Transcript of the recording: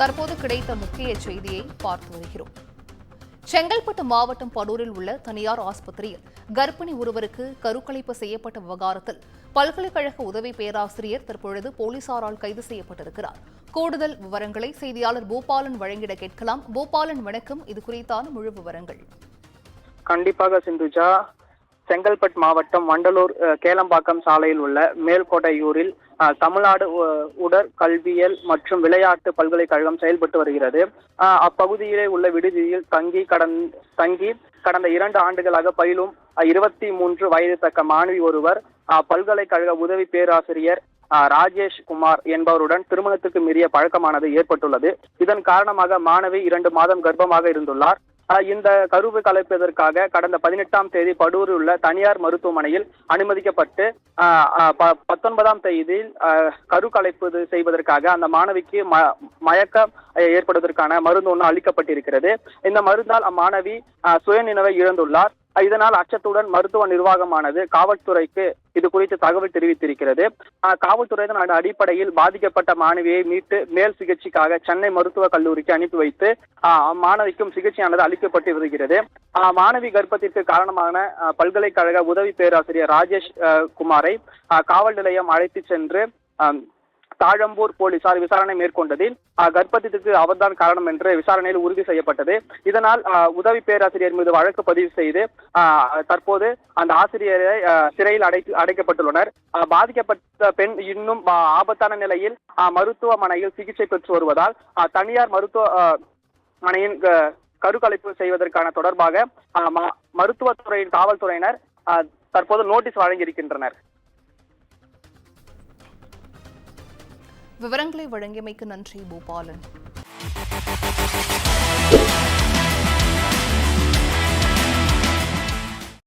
தற்போது கிடைத்த முக்கிய செய்தியை பார்த்து வருகிறோம். செங்கல்பட்டு மாவட்டம் படூரில் உள்ள தனியார் ஆஸ்பத்திரியில் கர்ப்பிணி ஒருவருக்கு கருக்கலைப்பு செய்யப்பட்ட விவகாரத்தில் பல்கலைக்கழக உதவி பேராசிரியர் தற்பொழுது போலீசாரால் கைது செய்யப்பட்டிருக்கிறார். கூடுதல் விவரங்களை செய்தியாளர் பூபாலன் வழங்கிட கேட்கலாம். பூபாலன், வணக்கம். இது குறித்தான முழு விவரங்கள். கண்டிப்பாக சிந்துஜா. செங்கல்பட்டு மாவட்டம் வண்டலூர் கேளம்பாக்கம் சாலையில் உள்ள மேல்கோட்டையூரில் தமிழ்நாடு உடற்கல்வியியல் மற்றும் விளையாட்டு பல்கலைக்கழகம் செயல்பட்டு வருகிறது. அப்பகுதியிலே உள்ள விடுதியில் தங்கி கடந்த 2 ஆண்டுகளாக பயிலும் 23 வயது தக்க மாணவி ஒருவர் பல்கலைக்கழக உதவி பேராசிரியர் ராஜேஷ் குமார் என்பவருடன் திருமணத்துக்கு மீறிய பழக்கமானது ஏற்பட்டுள்ளது. இதன் காரணமாக மாணவி 2 மாதம் கர்ப்பமாக இருந்துள்ளார். இந்த கருவை கலைப்பதற்காக கடந்த 18ஆம் தேதி படூரில் உள்ள தனியார் மருத்துவமனையில் அனுமதிக்கப்பட்டு 19ஆம் தேதியில் கரு கலைப்பு செய்வதற்காக அந்த மாணவிக்கு மயக்கம் ஏற்படுவதற்கான மருந்து ஒன்று அளிக்கப்பட்டிருக்கிறது. இந்த மருந்தால் அம்மாணவி சுயநினைவை இழந்துள்ளார். இதனால் அச்சத்துடன் மருத்துவ நிர்வாகமானது காவல்துறைக்கு இது குறித்து தகவல் தெரிவித்திருக்கிறது. காவல்துறையின் அடிப்படையில் பாதிக்கப்பட்ட மாணவியை மீட்டு மேல் சிகிச்சைக்காக சென்னை மருத்துவக் கல்லூரிக்கு அனுப்பி வைத்து மாணவிக்கும் சிகிச்சையானது அளிக்கப்பட்டு வருகிறது. மாணவி கர்ப்பத்திற்கு காரணமான பல்கலைக்கழக உதவி பேராசிரியர் ராஜேஷ் குமாரை காவல் நிலையம் அழைத்து சென்று தாழம்பூர் போலீசார் விசாரணை மேற்கொண்டதில் கர்ப்பத்திற்கு அவர்தான் காரணம் என்று விசாரணையில் உறுதி செய்யப்பட்டது. இதனால் உதவி பேராசிரியர் மீது வழக்கு பதிவு செய்து தற்போது அந்த ஆசிரியரை சிறையில் அடைக்கப்பட்டுள்ளனர். பாதிக்கப்பட்ட பெண் இன்னும் ஆபத்தான நிலையில் மருத்துவமனையில் சிகிச்சை பெற்று வருவதால் தனியார் மருத்துவமனையின் கருக்கலைப்பு செய்வதற்கான தொடர்பாக மருத்துவத்துறையின் காவல்துறையினர் தற்போது நோட்டீஸ் வழங்கியிருக்கின்றனர். விவரங்களை வழங்கியமைக்கு நன்றி பூபாலன்.